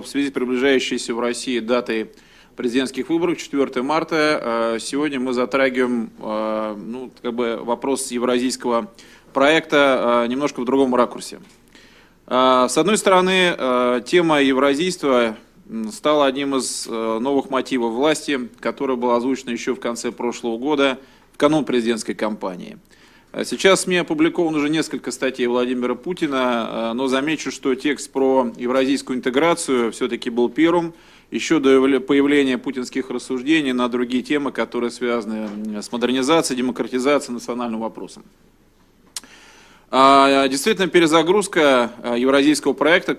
В связи с приближающейся в России датой президентских выборов, 4 марта, сегодня мы затрагиваем вопрос евразийского проекта немножко в другом ракурсе. С одной стороны, тема евразийства стала одним из новых мотивов власти, которая была озвучена еще в конце прошлого года, в канун президентской кампании. Сейчас в СМИ опубликовано уже несколько статей Владимира Путина, но замечу, что текст про евразийскую интеграцию все-таки был первым, еще до появления путинских рассуждений на другие темы, которые связаны с модернизацией, демократизацией, национальным вопросом. Действительно, перезагрузка евразийского проекта,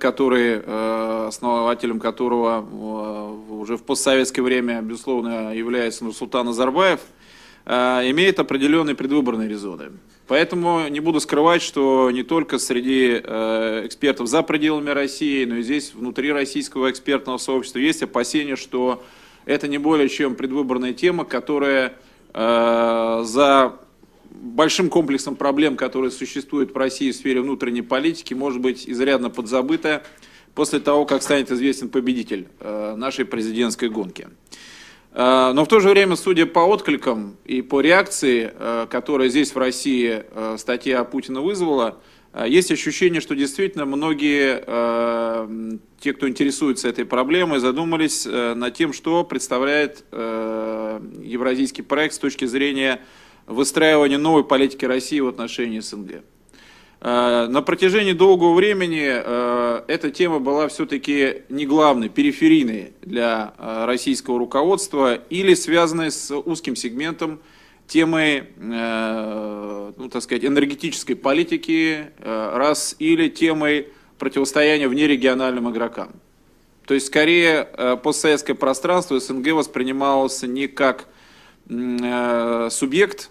основателем которого уже в постсоветское время, безусловно, является Нурсултан Назарбаев, имеет определенные предвыборные резоны. Поэтому не буду скрывать, что не только среди экспертов за пределами России, но и здесь, внутри российского экспертного сообщества, есть опасения, что это не более чем предвыборная тема, которая за большим комплексом проблем, которые существуют в России в сфере внутренней политики, может быть изрядно подзабыта после того, как станет известен победитель нашей президентской гонки. Но в то же время, судя по откликам и по реакции, которая здесь в России статья Путина вызвала, есть ощущение, что действительно многие, те, кто интересуется этой проблемой, задумались над тем, что представляет евразийский проект с точки зрения выстраивания новой политики России в отношении СНГ. На протяжении долгого времени эта тема была все-таки не главной, периферийной для российского руководства или связанной с узким сегментом темой, энергетической политики, или темой противостояния внерегиональным игрокам. То есть, скорее, постсоветское пространство СНГ воспринималось не как субъект,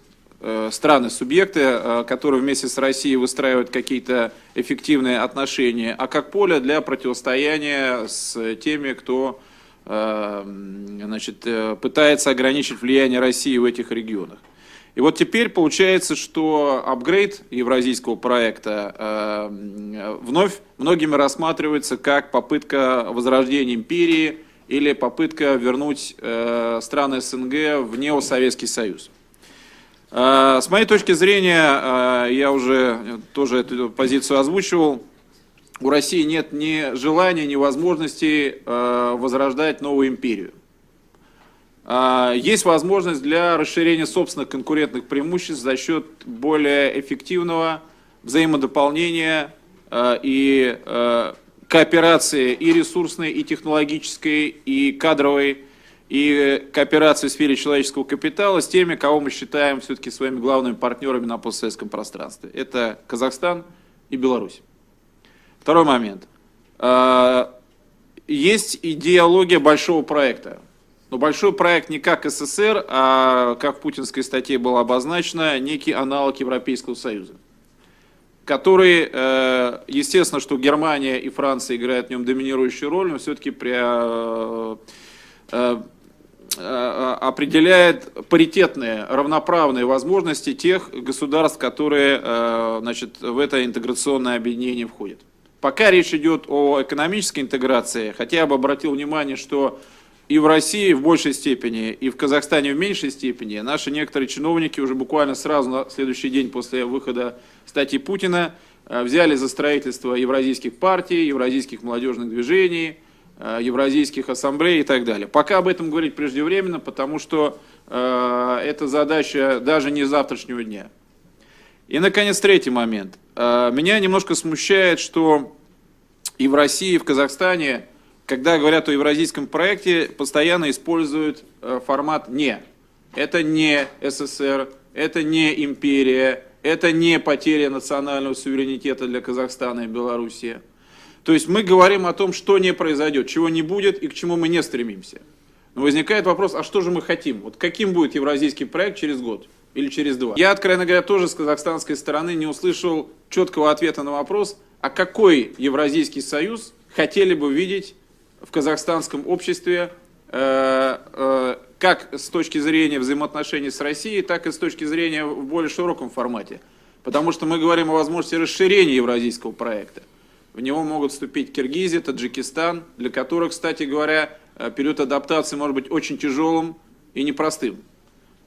страны-субъекты, которые вместе с Россией выстраивают какие-то эффективные отношения, а как поле для противостояния с теми, кто пытается ограничить влияние России в этих регионах. И вот теперь получается, что апгрейд евразийского проекта вновь многими рассматривается как попытка возрождения империи или попытка вернуть страны СНГ в неосоветский Союз. С моей точки зрения, я уже тоже эту позицию озвучивал, у России нет ни желания, ни возможности возрождать новую империю. Есть возможность для расширения собственных конкурентных преимуществ за счет более эффективного взаимодополнения и кооперации и ресурсной, и технологической, и кадровой, и кооперации в сфере человеческого капитала с теми, кого мы считаем все-таки своими главными партнерами на постсоветском пространстве. Это Казахстан и Беларусь. Второй момент. Есть идеология большого проекта. Но большой проект не как СССР, а, как в путинской статье было обозначено, некий аналог Европейского Союза, который, естественно, что Германия и Франция играют в нем доминирующую роль, но все-таки определяет паритетные, равноправные возможности тех государств, которые в это интеграционное объединение входят. Пока речь идет о экономической интеграции, хотя я бы обратил внимание, что и в России в большей степени, и в Казахстане в меньшей степени наши некоторые чиновники уже буквально сразу на следующий день после выхода статьи Путина взяли за строительство евразийских партий, евразийских молодежных движений, евразийских ассамблей и так далее. Пока об этом говорить преждевременно, потому что это задача даже не завтрашнего дня. И, наконец, третий момент. Меня немножко смущает, что и в России, и в Казахстане, когда говорят о евразийском проекте, постоянно используют формат «не». Это не СССР, это не империя, это не потеря национального суверенитета для Казахстана и Белоруссии. То есть мы говорим о том, что не произойдет, чего не будет и к чему мы не стремимся. Но возникает вопрос, а что же мы хотим? Вот каким будет евразийский проект через год или через два? Я, откровенно говоря, тоже с казахстанской стороны не услышал четкого ответа на вопрос, а какой Евразийский союз хотели бы видеть в казахстанском обществе, как с точки зрения взаимоотношений с Россией, так и с точки зрения в более широком формате. Потому что мы говорим о возможности расширения евразийского проекта. В него могут вступить Киргизия, Таджикистан, для которых, кстати говоря, период адаптации может быть очень тяжелым и непростым.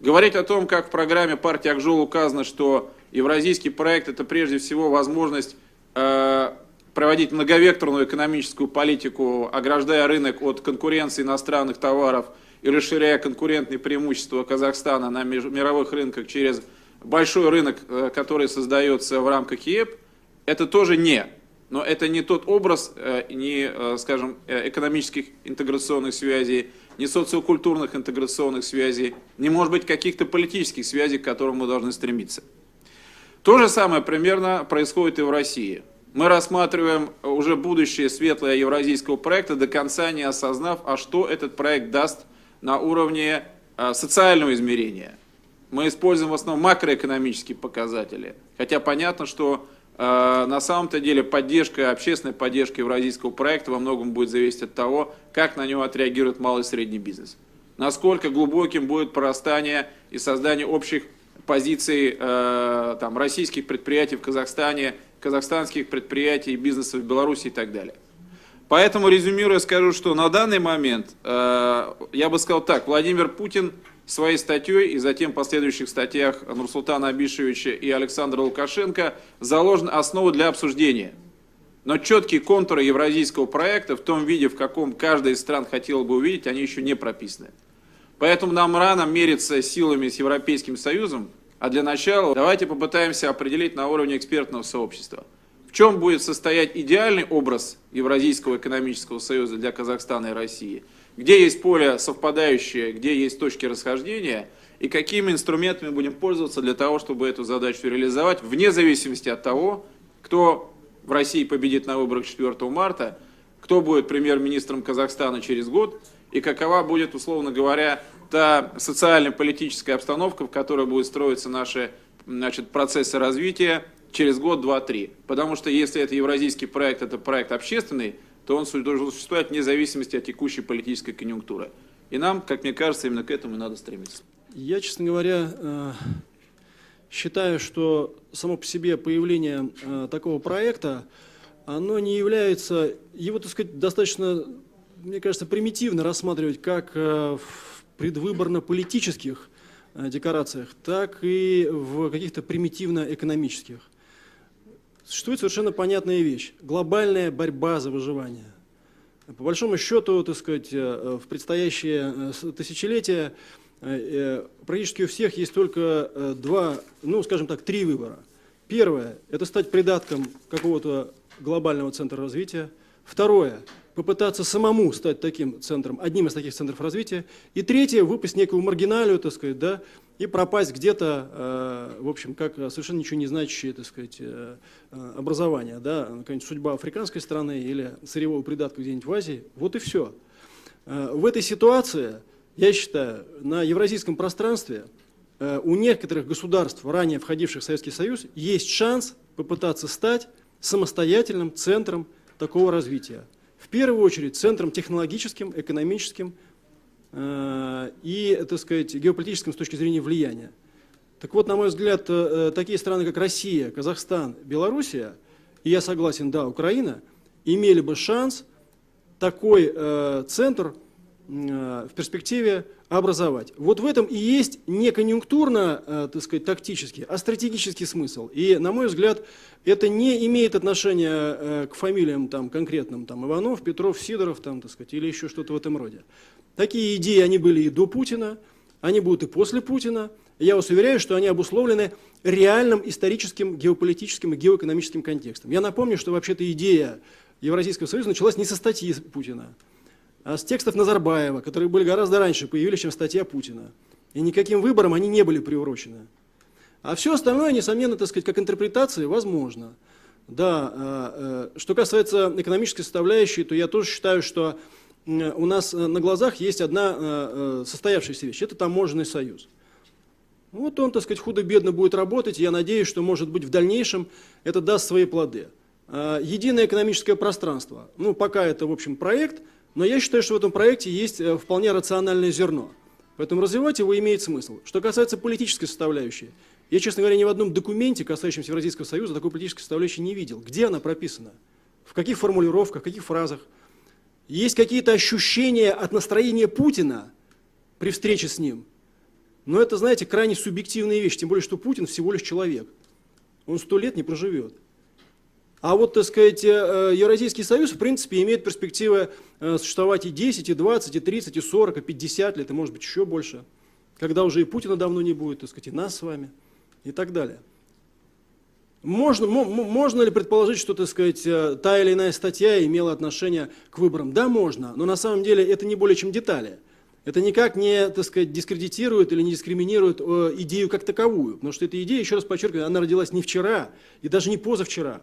Говорить о том, как в программе партии Ак-Жол указано, что евразийский проект – это прежде всего возможность проводить многовекторную экономическую политику, ограждая рынок от конкуренции иностранных товаров и расширяя конкурентные преимущества Казахстана на мировых рынках через большой рынок, который создается в рамках ЕЭП, это тоже не. Но это не тот образ, ни, скажем, экономических интеграционных связей, ни социокультурных интеграционных связей, не может быть каких-то политических связей, к которым мы должны стремиться. То же самое примерно происходит и в России. Мы рассматриваем уже будущее светлое евразийского проекта, до конца не осознав, а что этот проект даст на уровне социального измерения. Мы используем в основном макроэкономические показатели, хотя понятно, что на самом-то деле поддержка, общественная поддержка евразийского проекта во многом будет зависеть от того, как на него отреагирует малый и средний бизнес. Насколько глубоким будет прорастание и создание общих позиций российских предприятий в Казахстане, казахстанских предприятий и бизнеса в Беларуси и так далее. Поэтому, резюмируя, скажу, что на данный момент, я бы сказал так, Владимир Путин своей статьей и затем в последующих статьях Нурсултана Абишевича и Александра Лукашенко заложены основы для обсуждения. Но четкие контуры евразийского проекта в том виде, в каком каждая из стран хотела бы увидеть, они еще не прописаны. Поэтому нам рано мериться силами с Европейским Союзом, а для начала давайте попытаемся определить на уровне экспертного сообщества, в чем будет состоять идеальный образ Евразийского экономического союза для Казахстана и России, где есть поле совпадающее, где есть точки расхождения, и какими инструментами будем пользоваться для того, чтобы эту задачу реализовать, вне зависимости от того, кто в России победит на выборах 4 марта, кто будет премьер-министром Казахстана через год, и какова будет, условно говоря, та социально-политическая обстановка, в которой будут строиться наши процессы развития через год, два, три. Потому что если это евразийский проект, это проект общественный, то он должен существовать вне зависимости от текущей политической конъюнктуры. И нам, как мне кажется, именно к этому и надо стремиться. Я, честно говоря, считаю, что само по себе появление такого проекта, оно не является, его, так сказать, достаточно, мне кажется, примитивно рассматривать как в предвыборно-политических декорациях, так и в каких-то примитивно-экономических. Существует совершенно понятная вещь – глобальная борьба за выживание. По большому счету, так сказать, в предстоящее тысячелетие практически у всех есть только три выбора. Первое – это стать придатком какого-то глобального центра развития. Второе – попытаться самому стать таким центром, одним из таких центров развития. И третье – выпасть некую маргиналию, так сказать, да, и пропасть где-то, в общем, как совершенно ничего не значащее, так сказать, образование, да, какая-нибудь судьба африканской страны или сырьевого придатка где-нибудь в Азии. Вот и все. В этой ситуации, я считаю, на евразийском пространстве у некоторых государств, ранее входивших в Советский Союз, есть шанс попытаться стать самостоятельным центром такого развития. В первую очередь центром технологическим, экономическим и, так сказать, геополитическим с точки зрения влияния. Так вот, на мой взгляд, такие страны, как Россия, Казахстан, Белоруссия, и я согласен, да, Украина, имели бы шанс такой центр в перспективе образовать. Вот в этом и есть не конъюнктурно, так сказать, тактический, а стратегический смысл. И, на мой взгляд, это не имеет отношения к фамилиям там, конкретным, там, Иванов, Петров, Сидоров, там, так сказать, или еще что-то в этом роде. Такие идеи, они были и до Путина, они будут и после Путина. Я вас уверяю, что они обусловлены реальным историческим, геополитическим и геоэкономическим контекстом. Я напомню, что вообще-то идея Евразийского союза началась не со статьи Путина, а с текстов Назарбаева, которые были гораздо раньше, появились, чем статья Путина. И никаким выбором они не были приурочены. А все остальное, несомненно, так сказать, как интерпретации, возможно. Да, что касается экономической составляющей, то я тоже считаю, что у нас на глазах есть одна состоявшаяся вещь. Это таможенный союз. Вот он, так сказать, худо-бедно будет работать. Я надеюсь, что, может быть, в дальнейшем это даст свои плоды. Единое экономическое пространство. Ну, пока это, в общем, проект, но я считаю, что в этом проекте есть вполне рациональное зерно. Поэтому развивать его имеет смысл. Что касается политической составляющей, я, честно говоря, ни в одном документе, касающемся Евразийского союза, такой политической составляющей не видел. Где она прописана? в каких формулировках, в каких фразах. Есть какие-то ощущения от настроения Путина при встрече с ним. Но это, знаете, крайне субъективная вещь, тем более, что Путин всего лишь человек. Он 100 лет не проживет. А вот, так сказать, Евразийский союз, в принципе, имеет перспективы существовать и 10, и 20, и 30, и 40, и 50 лет, и, может быть, еще больше. Когда уже и Путина давно не будет, так сказать, и нас с вами, и так далее. Можно ли предположить, что, так сказать, та или иная статья имела отношение к выборам? Да, можно, но на самом деле это не более чем детали. Это никак не, так сказать, дискредитирует или не дискриминирует идею как таковую. Потому что эта идея, еще раз подчеркиваю, она родилась не вчера и даже не позавчера.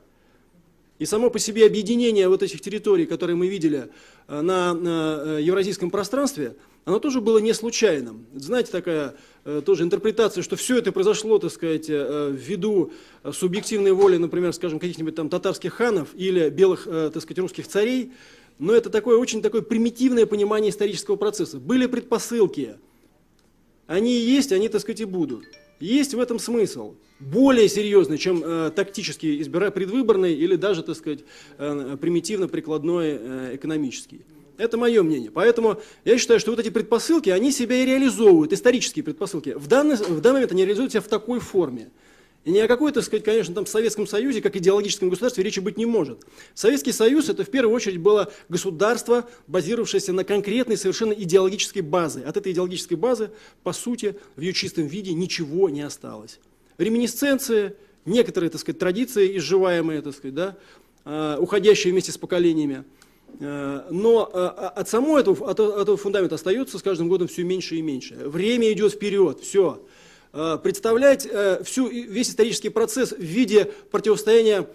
И само по себе объединение вот этих территорий, которые мы видели на евразийском пространстве, оно тоже было не случайным. Знаете, такая тоже интерпретация, что все это произошло, так сказать, ввиду субъективной воли, например, скажем, каких-нибудь там татарских ханов или белых, так сказать, русских царей. Но это такое очень такое примитивное понимание исторического процесса. Были предпосылки, они и есть, они, так сказать, и будут. Есть в этом смысл, более серьезный, чем тактический, предвыборный или даже, так сказать, примитивно-прикладной экономический. Это мое мнение. Поэтому я считаю, что вот эти предпосылки, они себя и реализовывают, исторические предпосылки. В данный момент они реализуют себя в такой форме. И ни о какой, так сказать, конечно, там Советском Союзе, как идеологическом государстве, речи быть не может. Советский Союз – это в первую очередь было государство, базировавшееся на конкретной совершенно идеологической базе. От этой идеологической базы, по сути, в ее чистом виде ничего не осталось. Реминисценции, некоторые, так сказать, традиции изживаемые, так сказать, да, уходящие вместе с поколениями. Но от самого этого фундамента остается с каждым годом все меньше и меньше. Время идет вперед, все. Представлять весь исторический процесс в виде противостояния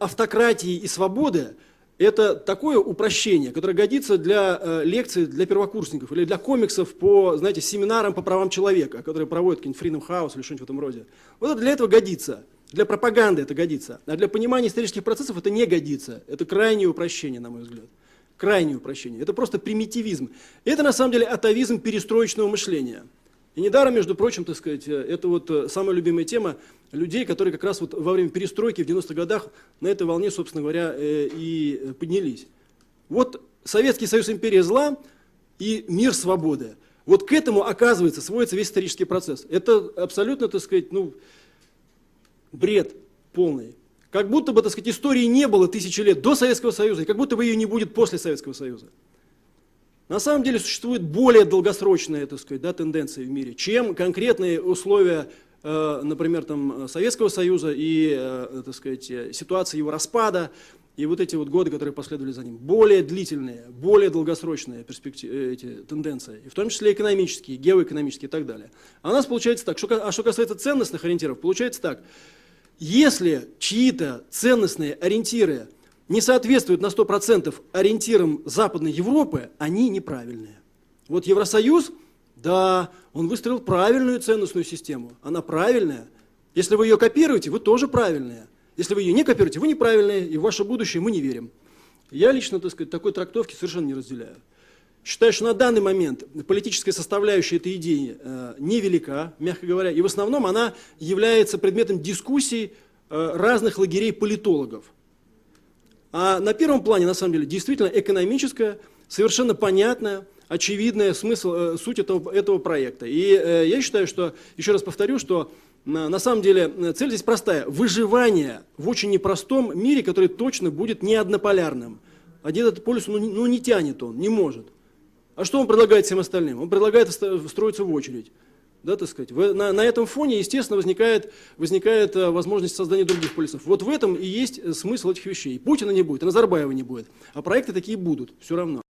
автократии и свободы – это такое упрощение, которое годится для лекций для первокурсников или для комиксов по, знаете, семинарам по правам человека, которые проводят какой-нибудь Freedom House или что-нибудь в этом роде. Вот это для этого годится, для пропаганды это годится, а для понимания исторических процессов это не годится. Это крайнее упрощение, на мой взгляд. Крайнее упрощение. Это просто примитивизм. Это на самом деле атовизм перестроечного мышления. И недаром, между прочим, так сказать, это вот самая любимая тема людей, которые как раз вот во время перестройки в 90-х годах на этой волне, собственно говоря, и поднялись. Вот Советский Союз, империя зла и мир свободы. Вот к этому, оказывается, сводится весь исторический процесс. Это абсолютно, так сказать, ну, бред полный. Как будто бы, так сказать, истории не было тысячи лет до Советского Союза, и как будто бы ее не будет после Советского Союза. На самом деле существуют более долгосрочные, так сказать, да, тенденции в мире, чем конкретные условия, например, там, Советского Союза и, так сказать, ситуации его распада, и вот эти вот годы, которые последовали за ним. Более длительные, более долгосрочные эти тенденции, и в том числе экономические, геоэкономические и так далее. А у нас получается так, что касается ценностных ориентиров, получается так, если чьи-то ценностные ориентиры не соответствуют на 100% ориентирам Западной Европы, они неправильные. Вот Евросоюз, да, он выстроил правильную ценностную систему. Она правильная. Если вы ее копируете, вы тоже правильные. Если вы ее не копируете, вы неправильные, и в ваше будущее мы не верим. Я лично, так сказать, такой трактовки совершенно не разделяю. Считаю, что на данный момент политическая составляющая этой идеи невелика, мягко говоря, и в основном она является предметом дискуссий разных лагерей политологов. А на первом плане, на самом деле, действительно экономическая, совершенно понятная, очевидная суть этого проекта. И я считаю, что, еще раз повторю, что на самом деле цель здесь простая. Выживание в очень непростом мире, который точно будет не однополярным. Один этот полюс не тянет он, не может. А что он предлагает всем остальным? Он предлагает встроиться в очередь. Да, так сказать. На этом фоне, естественно, возникает возможность создания других полюсов. Вот в этом и есть смысл этих вещей. Путина не будет, и Назарбаева не будет. А проекты такие будут, все равно.